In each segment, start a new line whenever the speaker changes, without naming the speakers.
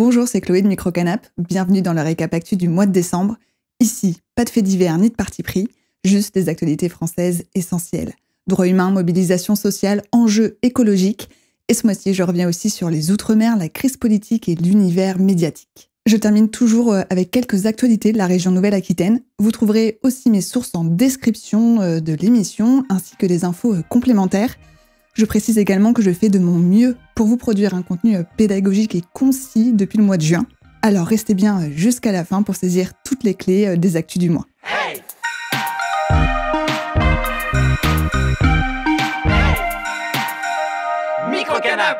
Bonjour, c'est Chloé de Microcanap. Bienvenue dans le récap actu du mois de décembre. Ici, pas de faits divers ni de parti pris, juste des actualités françaises essentielles. Droits humains, mobilisation sociale, enjeux écologiques. Et ce mois-ci, je reviens aussi sur les Outre-mer, la crise politique et l'univers médiatique. Je termine toujours avec quelques actualités de la région Nouvelle-Aquitaine. Vous trouverez aussi mes sources en description de l'émission, ainsi que des infos complémentaires. Je précise également que je fais de mon mieux pour vous produire un contenu pédagogique et concis depuis le mois de juin. Alors restez bien jusqu'à la fin pour saisir toutes les clés des actus du mois. Hey! Microcanap!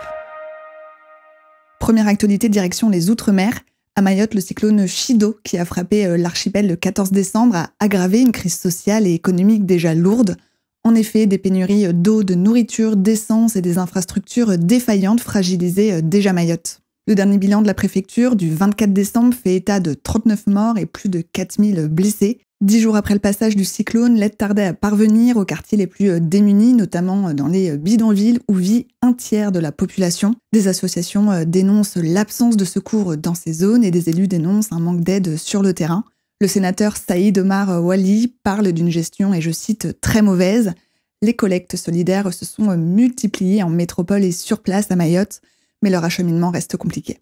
Première actualité, direction les Outre-mer. À Mayotte, le cyclone Chido, qui a frappé l'archipel le 14 décembre, a aggravé une crise sociale et économique déjà lourde. En effet, des pénuries d'eau, de nourriture, d'essence et des infrastructures défaillantes fragilisaient déjà Mayotte. Le dernier bilan de la préfecture du 24 décembre fait état de 39 morts et plus de 4000 blessés. 10 jours après le passage du cyclone, l'aide tardait à parvenir aux quartiers les plus démunis, notamment dans les bidonvilles où vit un tiers de la population. Des associations dénoncent l'absence de secours dans ces zones et des élus dénoncent un manque d'aide sur le terrain. Le sénateur Saïd Omar Wali parle d'une gestion, et je cite, très mauvaise. Les collectes solidaires se sont multipliées en métropole et sur place à Mayotte, mais leur acheminement reste compliqué.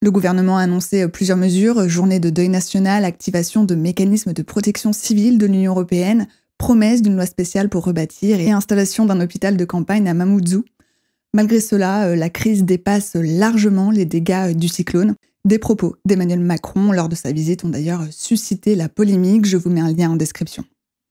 Le gouvernement a annoncé plusieurs mesures, journée de deuil national, activation de mécanismes de protection civile de l'Union européenne, promesse d'une loi spéciale pour rebâtir et installation d'un hôpital de campagne à Mamoudzou. Malgré cela, la crise dépasse largement les dégâts du cyclone. Des propos d'Emmanuel Macron lors de sa visite ont d'ailleurs suscité la polémique, je vous mets un lien en description.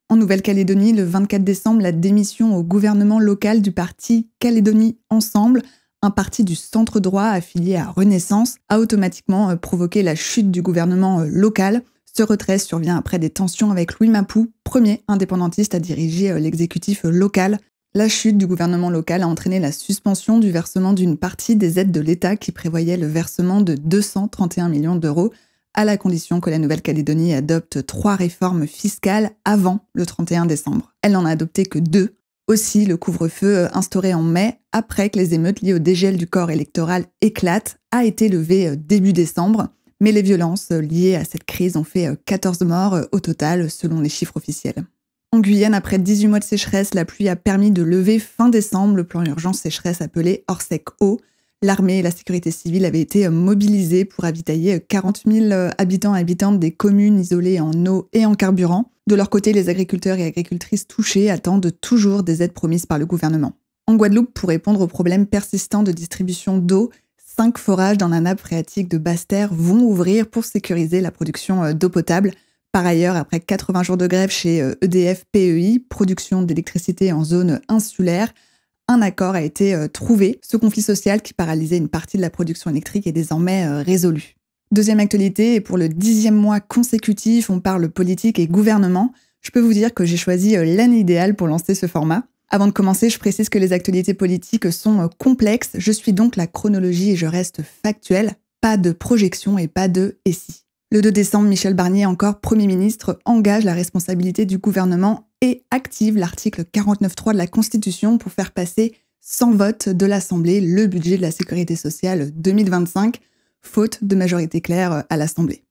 En Nouvelle-Calédonie, le 24 décembre, la démission au gouvernement local du parti Calédonie Ensemble, un parti du centre-droit affilié à Renaissance, a automatiquement provoqué la chute du gouvernement local. Ce retrait survient après des tensions avec Louis Mapou, premier indépendantiste à diriger l'exécutif local. La chute du gouvernement local a entraîné la suspension du versement d'une partie des aides de l'État qui prévoyait le versement de 231 millions d'euros, à la condition que la Nouvelle-Calédonie adopte 3 réformes fiscales avant le 31 décembre. Elle n'en a adopté que 2. Aussi, le couvre-feu instauré en mai, après que les émeutes liées au dégel du corps électoral éclatent, a été levé début décembre. Mais les violences liées à cette crise ont fait 14 morts au total, selon les chiffres officiels. En Guyane, après 18 mois de sécheresse, la pluie a permis de lever fin décembre le plan urgence sécheresse appelé Orsec-Eau. L'armée et la sécurité civile avaient été mobilisées pour ravitailler 40 000 habitants et habitantes des communes isolées en eau et en carburant. De leur côté, les agriculteurs et agricultrices touchés attendent toujours des aides promises par le gouvernement. En Guadeloupe, pour répondre aux problèmes persistants de distribution d'eau, 5 forages dans la nappe phréatique de Basse-Terre vont ouvrir pour sécuriser la production d'eau potable. Par ailleurs, après 80 jours de grève chez EDF-PEI, production d'électricité en zone insulaire, un accord a été trouvé. Ce conflit social qui paralysait une partie de la production électrique est désormais résolu. Deuxième actualité, et pour le 10e mois consécutif, on parle politique et gouvernement. Je peux vous dire que j'ai choisi l'année idéale pour lancer ce format. Avant de commencer, je précise que les actualités politiques sont complexes. Je suis donc la chronologie et je reste factuelle. Pas de projection et pas de « et si ». Le 2 décembre, Michel Barnier, encore Premier ministre, engage la responsabilité du gouvernement et active l'article 49.3 de la Constitution pour faire passer sans vote de l'Assemblée le budget de la Sécurité sociale 2025, faute de majorité claire à l'Assemblée.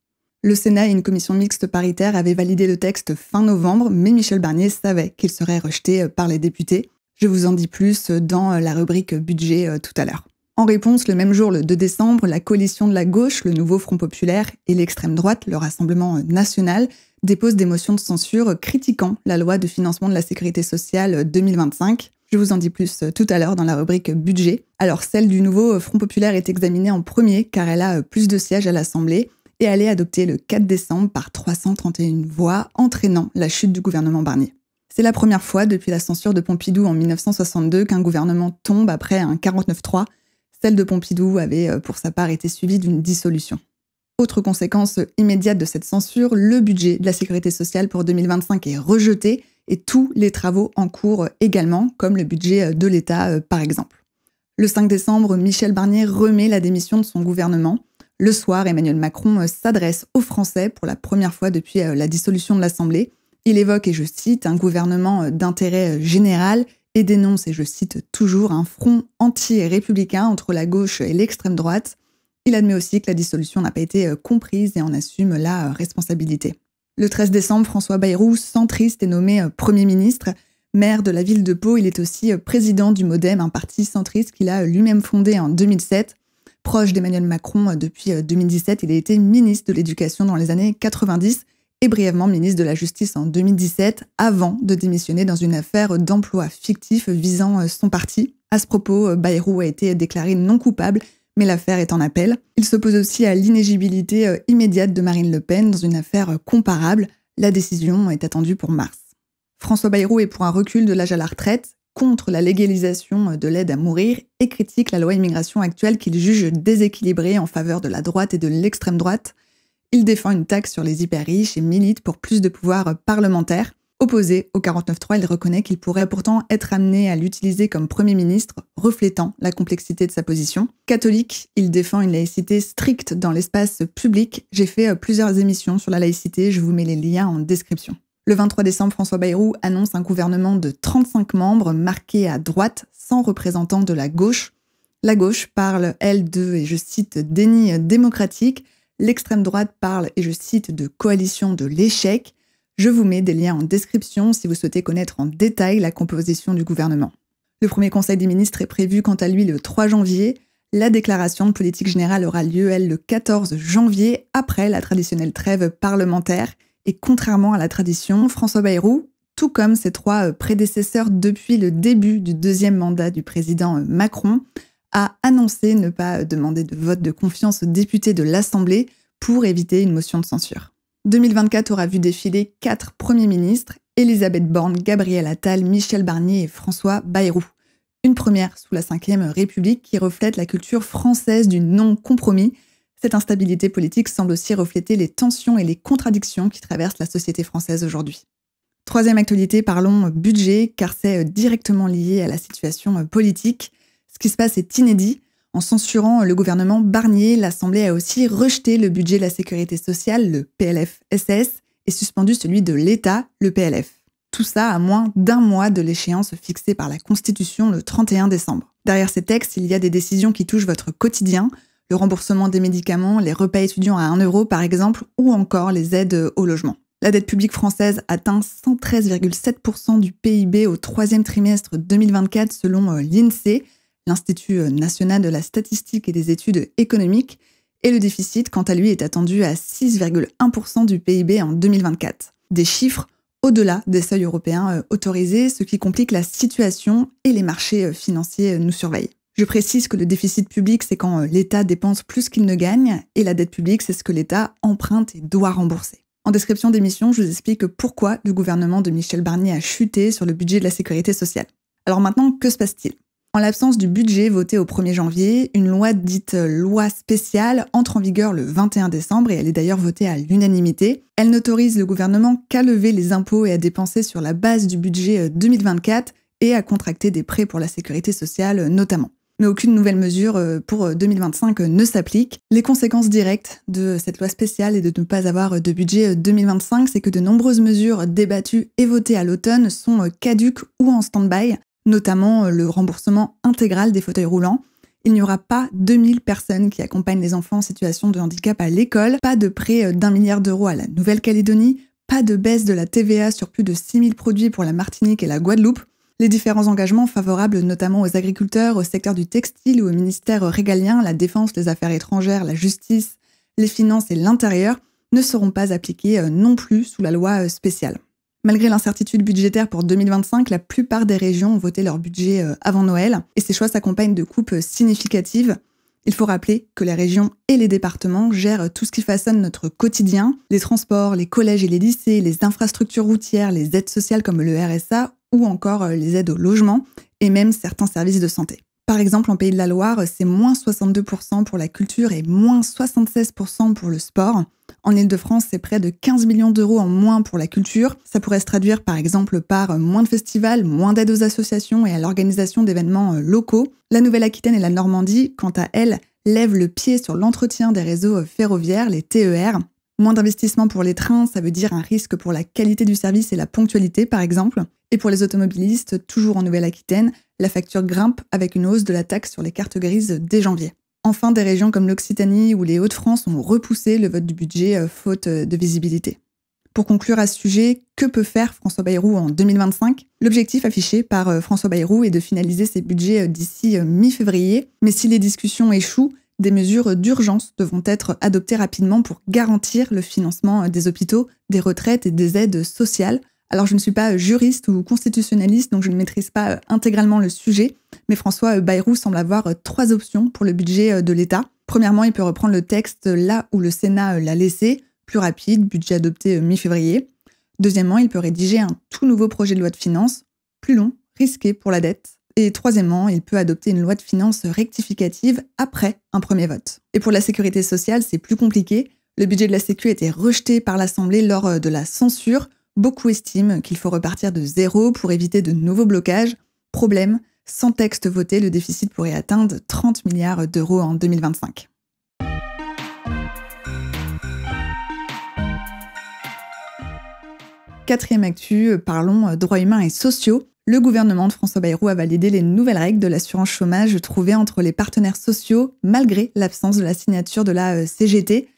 Le Sénat et une commission mixte paritaire avaient validé le texte fin novembre, mais Michel Barnier savait qu'il serait rejeté par les députés. Je vous en dis plus dans la rubrique budget tout à l'heure. En réponse, le même jour, le 2 décembre, la coalition de la gauche, le nouveau Front populaire et l'extrême droite, le Rassemblement national, déposent des motions de censure critiquant la loi de financement de la sécurité sociale 2025. Je vous en dis plus tout à l'heure dans la rubrique budget. Alors, celle du nouveau Front populaire est examinée en premier car elle a plus de sièges à l'Assemblée et elle est adoptée le 4 décembre par 331 voix, entraînant la chute du gouvernement Barnier. C'est la première fois depuis la censure de Pompidou en 1962 qu'un gouvernement tombe après un 49.3. Celle de Pompidou avait, pour sa part, été suivie d'une dissolution. Autre conséquence immédiate de cette censure, le budget de la sécurité sociale pour 2025 est rejeté et tous les travaux en cours également, comme le budget de l'État par exemple. Le 5 décembre, Michel Barnier remet la démission de son gouvernement. Le soir, Emmanuel Macron s'adresse aux Français pour la première fois depuis la dissolution de l'Assemblée. Il évoque, et je cite, un gouvernement d'intérêt général et dénonce, et je cite toujours, un front anti-républicain entre la gauche et l'extrême droite. Il admet aussi que la dissolution n'a pas été comprise et en assume la responsabilité. Le 13 décembre, François Bayrou, centriste, est nommé Premier ministre. Maire de la ville de Pau, il est aussi président du MoDem, un parti centriste qu'il a lui-même fondé en 2007. Proche d'Emmanuel Macron depuis 2017, il a été ministre de l'Éducation dans les années 90 et brièvement ministre de la Justice en 2017, avant de démissionner dans une affaire d'emploi fictif visant son parti. À ce propos, Bayrou a été déclaré non coupable, mais l'affaire est en appel. Il s'oppose aussi à l'inéligibilité immédiate de Marine Le Pen dans une affaire comparable. La décision est attendue pour mars. François Bayrou est pour un recul de l'âge à la retraite, contre la légalisation de l'aide à mourir et critique la loi immigration actuelle qu'il juge déséquilibrée en faveur de la droite et de l'extrême droite. Il défend une taxe sur les hyper riches et milite pour plus de pouvoir parlementaire. Opposé au 49.3, il reconnaît qu'il pourrait pourtant être amené à l'utiliser comme Premier ministre, reflétant la complexité de sa position. Catholique, il défend une laïcité stricte dans l'espace public. J'ai fait plusieurs émissions sur la laïcité, je vous mets les liens en description. Le 23 décembre, François Bayrou annonce un gouvernement de 35 membres marqué à droite, sans représentants de la gauche. La gauche parle, elle, de, et je cite, déni démocratique. L'extrême droite parle, et je cite, de coalition de l'échec. Je vous mets des liens en description si vous souhaitez connaître en détail la composition du gouvernement. Le premier conseil des ministres est prévu quant à lui le 3 janvier. La déclaration de politique générale aura lieu, elle, le 14 janvier, après la traditionnelle trêve parlementaire. Et contrairement à la tradition, François Bayrou, tout comme ses trois prédécesseurs depuis le début du deuxième mandat du président Macron, a annoncé ne pas demander de vote de confiance aux députés de l'Assemblée pour éviter une motion de censure. 2024 aura vu défiler 4 premiers ministres, Elisabeth Borne, Gabriel Attal, Michel Barnier et François Bayrou. Une première sous la Ve République qui reflète la culture française du non-compromis. Cette instabilité politique semble aussi refléter les tensions et les contradictions qui traversent la société française aujourd'hui. Troisième actualité, parlons budget, car c'est directement lié à la situation politique. Ce qui se passe est inédit. En censurant le gouvernement Barnier, l'Assemblée a aussi rejeté le budget de la sécurité sociale, le PLFSS, et suspendu celui de l'État, le PLF. Tout ça à moins d'1 mois de l'échéance fixée par la Constitution le 31 décembre. Derrière ces textes, il y a des décisions qui touchent votre quotidien, le remboursement des médicaments, les repas étudiants à 1 euro par exemple, ou encore les aides au logement. La dette publique française atteint 113,7% du PIB au 3e trimestre 2024 selon l'INSEE, l'Institut national de la statistique et des études économiques, et le déficit, quant à lui, est attendu à 6,1% du PIB en 2024. Des chiffres au-delà des seuils européens autorisés, ce qui complique la situation et les marchés financiers nous surveillent. Je précise que le déficit public, c'est quand l'État dépense plus qu'il ne gagne, et la dette publique, c'est ce que l'État emprunte et doit rembourser. En description d'émission, je vous explique pourquoi le gouvernement de Michel Barnier a chuté sur le budget de la sécurité sociale. Alors maintenant, que se passe-t-il ? En l'absence du budget voté au 1er janvier, une loi dite loi spéciale entre en vigueur le 21 décembre et elle est d'ailleurs votée à l'unanimité. Elle n'autorise le gouvernement qu'à lever les impôts et à dépenser sur la base du budget 2024 et à contracter des prêts pour la sécurité sociale notamment. Mais aucune nouvelle mesure pour 2025 ne s'applique. Les conséquences directes de cette loi spéciale et de ne pas avoir de budget 2025, c'est que de nombreuses mesures débattues et votées à l'automne sont caduques ou en stand-by, notamment le remboursement intégral des fauteuils roulants. Il n'y aura pas 2000 personnes qui accompagnent les enfants en situation de handicap à l'école, pas de prêt d'1 milliard d'euros à la Nouvelle-Calédonie, pas de baisse de la TVA sur plus de 6000 produits pour la Martinique et la Guadeloupe. Les différents engagements favorables notamment aux agriculteurs, au secteur du textile ou au ministère régalien, la défense, les affaires étrangères, la justice, les finances et l'intérieur ne seront pas appliqués non plus sous la loi spéciale. Malgré l'incertitude budgétaire pour 2025, la plupart des régions ont voté leur budget avant Noël et ces choix s'accompagnent de coupes significatives. Il faut rappeler que les régions et les départements gèrent tout ce qui façonne notre quotidien, les transports, les collèges et les lycées, les infrastructures routières, les aides sociales comme le RSA ou encore les aides au logement et même certains services de santé. Par exemple, en Pays de la Loire, c'est moins 62% pour la culture et moins 76% pour le sport. En Île-de-France, c'est près de 15 millions d'euros en moins pour la culture. Ça pourrait se traduire par exemple par moins de festivals, moins d'aide aux associations et à l'organisation d'événements locaux. La Nouvelle-Aquitaine et la Normandie, quant à elles, lèvent le pied sur l'entretien des réseaux ferroviaires, les TER. Moins d'investissement pour les trains, ça veut dire un risque pour la qualité du service et la ponctualité, par exemple. Et pour les automobilistes, toujours en Nouvelle-Aquitaine, la facture grimpe avec une hausse de la taxe sur les cartes grises dès janvier. Enfin, des régions comme l'Occitanie ou les Hauts-de-France ont repoussé le vote du budget faute de visibilité. Pour conclure à ce sujet, que peut faire François Bayrou en 2025 ? L'objectif affiché par François Bayrou est de finaliser ses budgets d'ici mi-février, mais si les discussions échouent, des mesures d'urgence devront être adoptées rapidement pour garantir le financement des hôpitaux, des retraites et des aides sociales. Alors je ne suis pas juriste ou constitutionnaliste, donc je ne maîtrise pas intégralement le sujet, mais François Bayrou semble avoir 3 options pour le budget de l'État. Premièrement, il peut reprendre le texte là où le Sénat l'a laissé, plus rapide, budget adopté mi-février. Deuxièmement, il peut rédiger un tout nouveau projet de loi de finances, plus long, risqué pour la dette. Et troisièmement, il peut adopter une loi de finances rectificative après un premier vote. Et pour la sécurité sociale, c'est plus compliqué. Le budget de la Sécu a été rejeté par l'Assemblée lors de la censure. Beaucoup estiment qu'il faut repartir de zéro pour éviter de nouveaux blocages. Problème, sans texte voté, le déficit pourrait atteindre 30 milliards d'euros en 2025. Quatrième actu, parlons droits humains et sociaux. Le gouvernement de François Bayrou a validé les nouvelles règles de l'assurance chômage trouvées entre les partenaires sociaux, malgré l'absence de la signature de la CGT.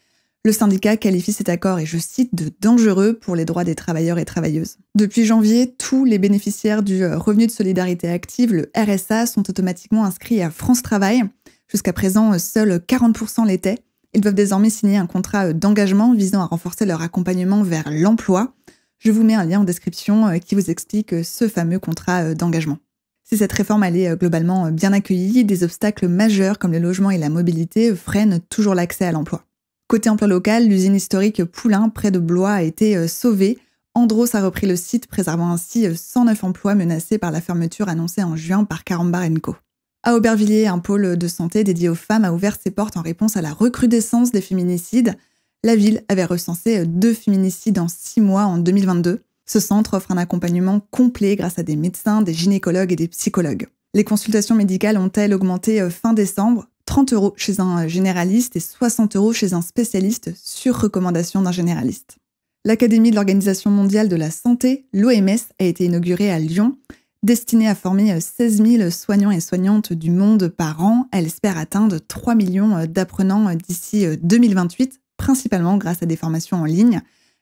Le syndicat qualifie cet accord, et je cite, de dangereux pour les droits des travailleurs et travailleuses. Depuis janvier, tous les bénéficiaires du revenu de solidarité active, le RSA, sont automatiquement inscrits à France Travail. Jusqu'à présent, seuls 40% l'étaient. Ils doivent désormais signer un contrat d'engagement visant à renforcer leur accompagnement vers l'emploi. Je vous mets un lien en description qui vous explique ce fameux contrat d'engagement. Si cette réforme elle est globalement bien accueillie, des obstacles majeurs comme le logement et la mobilité freinent toujours l'accès à l'emploi. Côté emploi local, l'usine historique Poulain, près de Blois, a été sauvée. Andros a repris le site, préservant ainsi 109 emplois menacés par la fermeture annoncée en juin par Carambar & Co. À Aubervilliers, un pôle de santé dédié aux femmes a ouvert ses portes en réponse à la recrudescence des féminicides. La ville avait recensé 2 féminicides en 6 mois en 2022. Ce centre offre un accompagnement complet grâce à des médecins, des gynécologues et des psychologues. Les consultations médicales ont-elles augmenté fin décembre ? 30 € chez un généraliste et 60 € chez un spécialiste sur recommandation d'un généraliste. L'Académie de l'Organisation mondiale de la santé, l'OMS, a été inaugurée à Lyon. Destinée à former 16 000 soignants et soignantes du monde par an, elle espère atteindre 3 millions d'apprenants d'ici 2028, principalement grâce à des formations en ligne.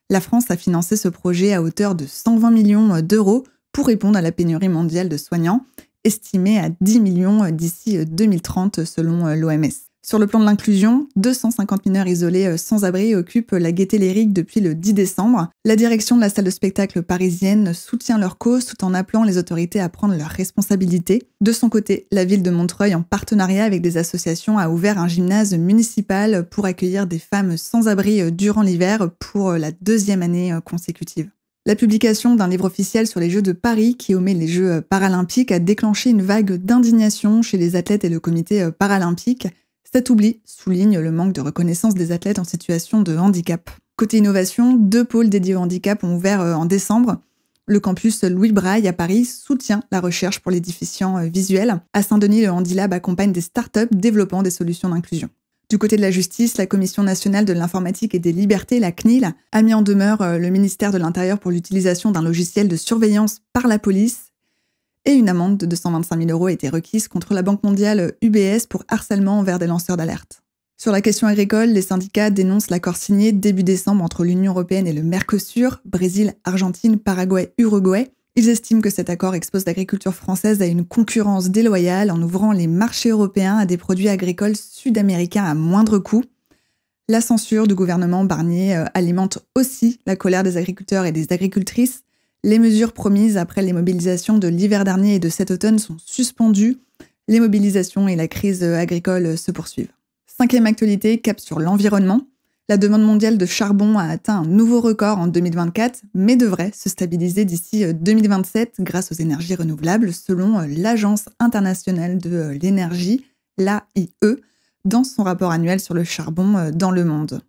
La France a financé ce projet à hauteur de 120 millions d'euros pour répondre à la pénurie mondiale de soignants, estimée à 10 millions d'ici 2030 selon l'OMS. Sur le plan de l'inclusion, 250 mineurs isolés sans abri occupent la Gaîté Lyrique depuis le 10 décembre. La direction de la salle de spectacle parisienne soutient leur cause tout en appelant les autorités à prendre leurs responsabilités. De son côté, la ville de Montreuil, en partenariat avec des associations, a ouvert un gymnase municipal pour accueillir des femmes sans abri durant l'hiver pour la 2e année consécutive. La publication d'un livre officiel sur les Jeux de Paris qui omet les Jeux paralympiques a déclenché une vague d'indignation chez les athlètes et le comité paralympique. Cet oubli souligne le manque de reconnaissance des athlètes en situation de handicap. Côté innovation, 2 pôles dédiés au handicap ont ouvert en décembre. Le campus Louis Braille à Paris soutient la recherche pour les déficients visuels. À Saint-Denis, le Handilab accompagne des startups développant des solutions d'inclusion. Du côté de la justice, la Commission nationale de l'informatique et des libertés, la CNIL, a mis en demeure le ministère de l'Intérieur pour l'utilisation d'un logiciel de surveillance par la police. Et une amende de 225 000 € a été requise contre la Banque mondiale UBS pour harcèlement envers des lanceurs d'alerte. Sur la question agricole, les syndicats dénoncent l'accord signé début décembre entre l'Union européenne et le Mercosur, Brésil, Argentine, Paraguay, Uruguay. Ils estiment que cet accord expose l'agriculture française à une concurrence déloyale en ouvrant les marchés européens à des produits agricoles sud-américains à moindre coût. La censure du gouvernement Barnier alimente aussi la colère des agriculteurs et des agricultrices. Les mesures promises après les mobilisations de l'hiver dernier et de cet automne sont suspendues. Les mobilisations et la crise agricole se poursuivent. 5e actualité, cap sur l'environnement. La demande mondiale de charbon a atteint un nouveau record en 2024, mais devrait se stabiliser d'ici 2027 grâce aux énergies renouvelables, selon l'Agence internationale de l'énergie, l'AIE, dans son rapport annuel sur le charbon dans le monde.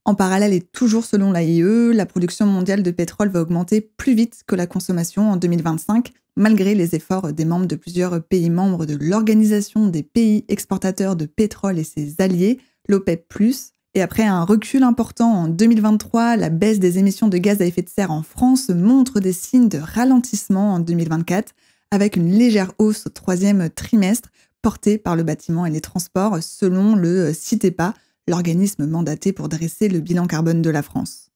En parallèle et toujours selon l'AIE, la production mondiale de pétrole va augmenter plus vite que la consommation en 2025, malgré les efforts des membres de plusieurs pays membres de l'Organisation des pays exportateurs de pétrole et ses alliés, l'OPEP+. Et après un recul important en 2023, la baisse des émissions de gaz à effet de serre en France montre des signes de ralentissement en 2024, avec une légère hausse au 3e trimestre, portés par le bâtiment et les transports, selon le CITEPA, l'organisme mandaté pour dresser le bilan carbone de la France.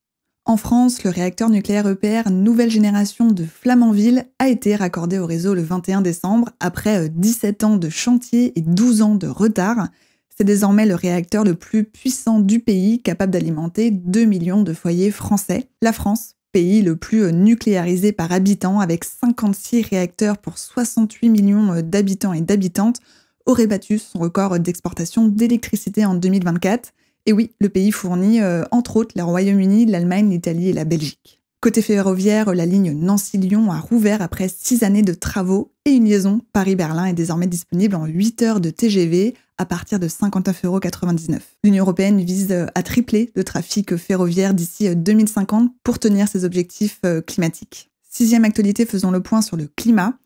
En France, le réacteur nucléaire EPR nouvelle génération de Flamanville a été raccordé au réseau le 21 décembre après 17 ans de chantier et 12 ans de retard. C'est désormais le réacteur le plus puissant du pays, capable d'alimenter 2 millions de foyers français. La France, pays le plus nucléarisé par habitant, avec 56 réacteurs pour 68 millions d'habitants et d'habitantes, aurait battu son record d'exportation d'électricité en 2024. Et oui, le pays fournit, entre autres, le Royaume-Uni, l'Allemagne, l'Italie et la Belgique. Côté ferroviaire, la ligne Nancy-Lyon a rouvert après 6 années de travaux et une liaison Paris-Berlin est désormais disponible en 8 heures de TGV à partir de 59,99 €. L'Union européenne vise à tripler le trafic ferroviaire d'ici 2050 pour tenir ses objectifs climatiques. 6e actualité, faisons le point sur le climat.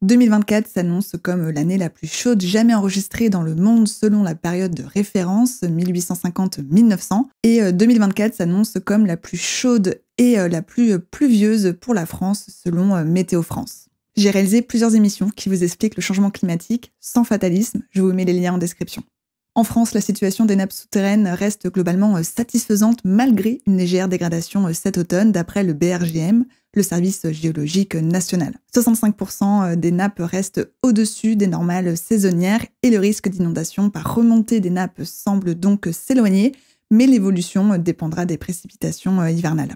2024 s'annonce comme l'année la plus chaude jamais enregistrée dans le monde selon la période de référence 1850-1900 et 2024 s'annonce comme la plus chaude et la plus pluvieuse pour la France selon Météo France. J'ai réalisé plusieurs émissions qui vous expliquent le changement climatique sans fatalisme, je vous mets les liens en description. En France, la situation des nappes souterraines reste globalement satisfaisante malgré une légère dégradation cet automne d'après le BRGM, le service géologique national. 65% des nappes restent au-dessus des normales saisonnières et le risque d'inondation par remontée des nappes semble donc s'éloigner, mais l'évolution dépendra des précipitations hivernales.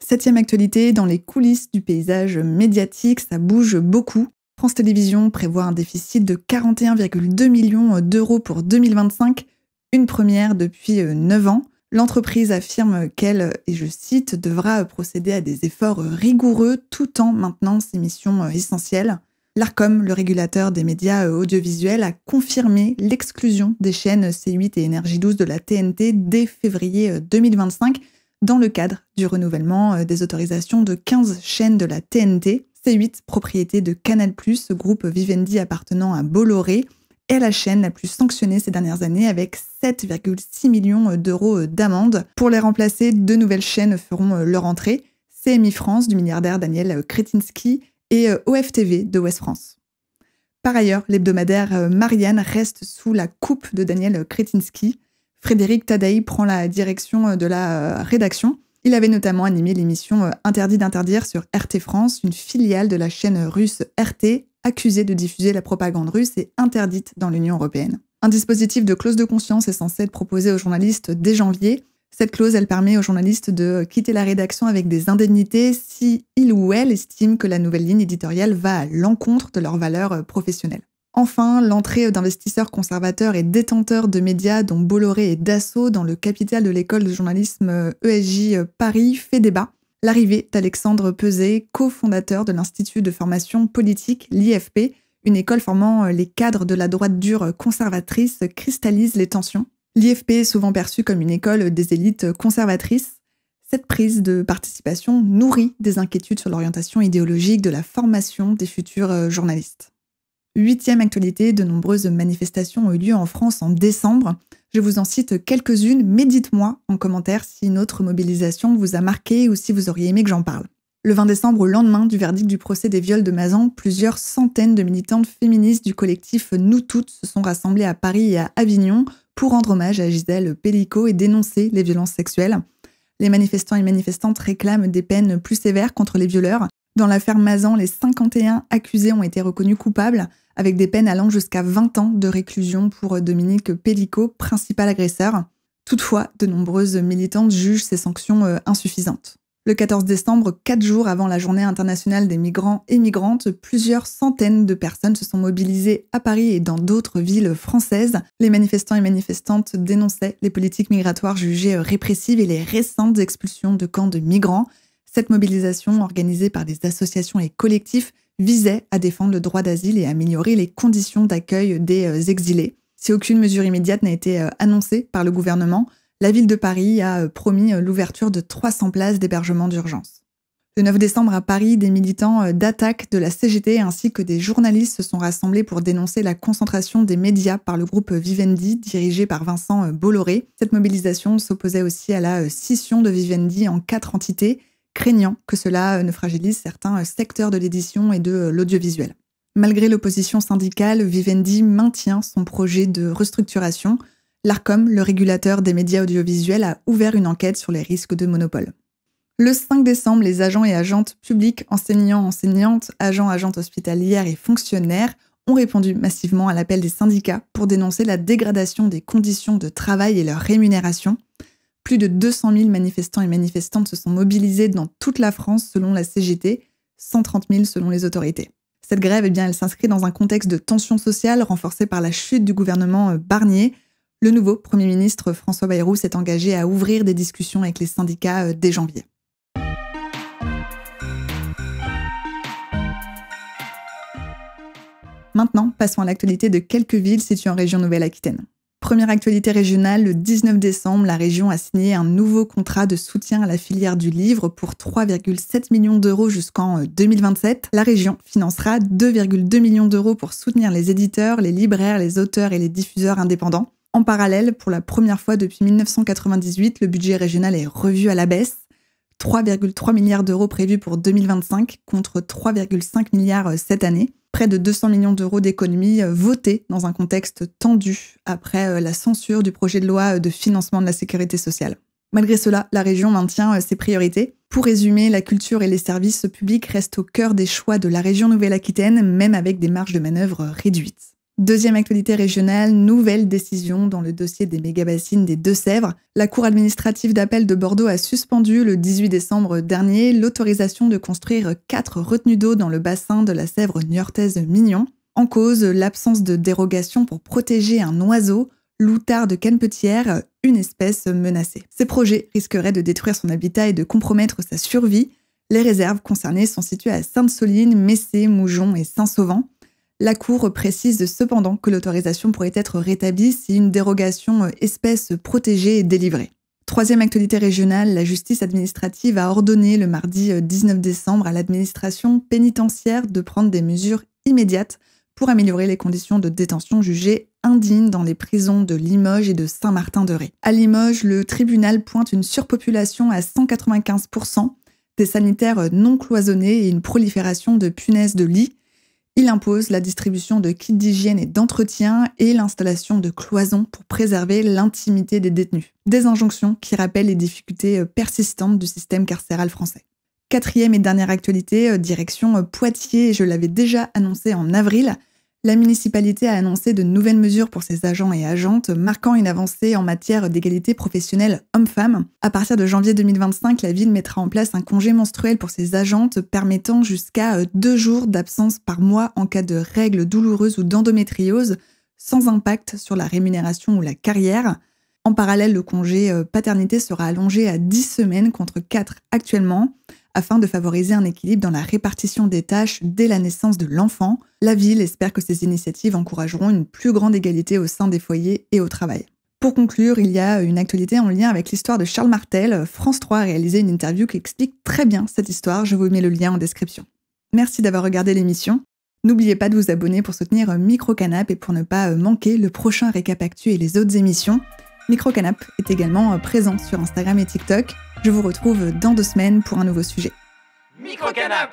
7e actualité, dans les coulisses du paysage médiatique, ça bouge beaucoup. France Télévisions prévoit un déficit de 41,2 millions d'euros pour 2025, une première depuis 9 ans. L'entreprise affirme qu'elle, et je cite, devra procéder à des efforts rigoureux tout en maintenant ses missions essentielles. L'Arcom, le régulateur des médias audiovisuels, a confirmé l'exclusion des chaînes C8 et Énergie 12 de la TNT dès février 2025 dans le cadre du renouvellement des autorisations de 15 chaînes de la TNT. C8, propriété de Canal+, groupe Vivendi appartenant à Bolloré, est la chaîne la plus sanctionnée ces dernières années avec 7,6 millions d'euros d'amende. Pour les remplacer, 2 nouvelles chaînes feront leur entrée, CMI France du milliardaire Daniel Kretinsky et OFTV de Ouest France. Par ailleurs, l'hebdomadaire Marianne reste sous la coupe de Daniel Kretinsky. Frédéric Tadaï prend la direction de la rédaction. Il avait notamment animé l'émission Interdit d'interdire sur RT France, une filiale de la chaîne russe RT, accusée de diffuser la propagande russe et interdite dans l'Union européenne. Un dispositif de clause de conscience est censé être proposé aux journalistes dès janvier. Cette clause, elle permet aux journalistes de quitter la rédaction avec des indemnités si il ou elle estime que la nouvelle ligne éditoriale va à l'encontre de leurs valeurs professionnelles. Enfin, l'entrée d'investisseurs conservateurs et détenteurs de médias dont Bolloré et Dassault dans le capital de l'école de journalisme ESJ Paris fait débat. L'arrivée d'Alexandre Peuzet, cofondateur de l'Institut de formation politique, l'IFP, une école formant les cadres de la droite dure conservatrice, cristallise les tensions. L'IFP est souvent perçue comme une école des élites conservatrices. Cette prise de participation nourrit des inquiétudes sur l'orientation idéologique de la formation des futurs journalistes. 8e actualité, de nombreuses manifestations ont eu lieu en France en décembre. Je vous en cite quelques-unes, mais dites-moi en commentaire si une autre mobilisation vous a marqué ou si vous auriez aimé que j'en parle. Le 20 décembre, au lendemain du verdict du procès des viols de Mazan, plusieurs centaines de militantes féministes du collectif Nous Toutes se sont rassemblées à Paris et à Avignon pour rendre hommage à Gisèle Pelicot et dénoncer les violences sexuelles. Les manifestants et manifestantes réclament des peines plus sévères contre les violeurs. Dans l'affaire Mazan, les 51 accusés ont été reconnus coupables, avec des peines allant jusqu'à 20 ans de réclusion pour Dominique Pelicot, principal agresseur. Toutefois, de nombreuses militantes jugent ces sanctions insuffisantes. Le 14 décembre, 4 jours avant la Journée internationale des migrants et migrantes, plusieurs centaines de personnes se sont mobilisées à Paris et dans d'autres villes françaises. Les manifestants et manifestantes dénonçaient les politiques migratoires jugées répressives et les récentes expulsions de camps de migrants. Cette mobilisation, organisée par des associations et collectifs, visait à défendre le droit d'asile et à améliorer les conditions d'accueil des exilés. Si aucune mesure immédiate n'a été annoncée par le gouvernement, la ville de Paris a promis l'ouverture de 300 places d'hébergement d'urgence. Le 9 décembre à Paris, des militants d'Attaque de la CGT ainsi que des journalistes se sont rassemblés pour dénoncer la concentration des médias par le groupe Vivendi, dirigé par Vincent Bolloré. Cette mobilisation s'opposait aussi à la scission de Vivendi en 4 entités, craignant que cela ne fragilise certains secteurs de l'édition et de l'audiovisuel. Malgré l'opposition syndicale, Vivendi maintient son projet de restructuration. L'Arcom, le régulateur des médias audiovisuels, a ouvert une enquête sur les risques de monopole. Le 5 décembre, les agents et agentes publics, enseignants, enseignantes, agents, agentes hospitalières et fonctionnaires ont répondu massivement à l'appel des syndicats pour dénoncer la dégradation des conditions de travail et leur rémunération. Plus de 200 000 manifestants et manifestantes se sont mobilisés dans toute la France selon la CGT, 130 000 selon les autorités. Cette grève, elle s'inscrit dans un contexte de tension sociale renforcée par la chute du gouvernement Barnier. Le nouveau Premier ministre François Bayrou s'est engagé à ouvrir des discussions avec les syndicats dès janvier. Maintenant, passons à l'actualité de quelques villes situées en région Nouvelle-Aquitaine. Première actualité régionale, le 19 décembre, la région a signé un nouveau contrat de soutien à la filière du livre pour 3,7 millions d'euros jusqu'en 2027. La région financera 2,2 millions d'euros pour soutenir les éditeurs, les libraires, les auteurs et les diffuseurs indépendants. En parallèle, pour la première fois depuis 1998, le budget régional est revu à la baisse. 3,3 milliards d'euros prévus pour 2025 contre 3,5 milliards cette année. Près de 200 millions d'euros d'économies votées dans un contexte tendu après la censure du projet de loi de financement de la sécurité sociale. Malgré cela, la région maintient ses priorités. Pour résumer, la culture et les services publics restent au cœur des choix de la région Nouvelle-Aquitaine, même avec des marges de manœuvre réduites. Deuxième actualité régionale, nouvelle décision dans le dossier des méga-bassines des Deux-Sèvres. La Cour administrative d'appel de Bordeaux a suspendu le 18 décembre dernier l'autorisation de construire 4 retenues d'eau dans le bassin de la Sèvre niortaise-Mignon. En cause, l'absence de dérogation pour protéger un oiseau, l'outard de canepetière, une espèce menacée. Ces projets risqueraient de détruire son habitat et de compromettre sa survie. Les réserves concernées sont situées à Sainte-Soline, Messé, Moujon et Saint-Sauvant. La Cour précise cependant que l'autorisation pourrait être rétablie si une dérogation espèce protégée est délivrée. Troisième actualité régionale, la justice administrative a ordonné le mardi 19 décembre à l'administration pénitentiaire de prendre des mesures immédiates pour améliorer les conditions de détention jugées indignes dans les prisons de Limoges et de Saint-Martin-de-Ré. À Limoges, le tribunal pointe une surpopulation à 195%, des sanitaires non cloisonnés et une prolifération de punaises de lit. Il impose la distribution de kits d'hygiène et d'entretien et l'installation de cloisons pour préserver l'intimité des détenus. Des injonctions qui rappellent les difficultés persistantes du système carcéral français. Quatrième et dernière actualité, direction Poitiers. Je l'avais déjà annoncé en avril. La municipalité a annoncé de nouvelles mesures pour ses agents et agentes, marquant une avancée en matière d'égalité professionnelle homme-femme. À partir de janvier 2025, la ville mettra en place un congé menstruel pour ses agentes, permettant jusqu'à 2 jours d'absence par mois en cas de règles douloureuses ou d'endométriose, sans impact sur la rémunération ou la carrière. En parallèle, le congé paternité sera allongé à 10 semaines contre 4 actuellement, afin de favoriser un équilibre dans la répartition des tâches dès la naissance de l'enfant. La ville espère que ces initiatives encourageront une plus grande égalité au sein des foyers et au travail. Pour conclure, il y a une actualité en lien avec l'histoire de Charles Martel. France 3 a réalisé une interview qui explique très bien cette histoire. Je vous mets le lien en description. Merci d'avoir regardé l'émission. N'oubliez pas de vous abonner pour soutenir Microcanap et pour ne pas manquer le prochain récap actu et les autres émissions. Microcanap est également présent sur Instagram et TikTok. Je vous retrouve dans 2 semaines pour un nouveau sujet.
Microcanap!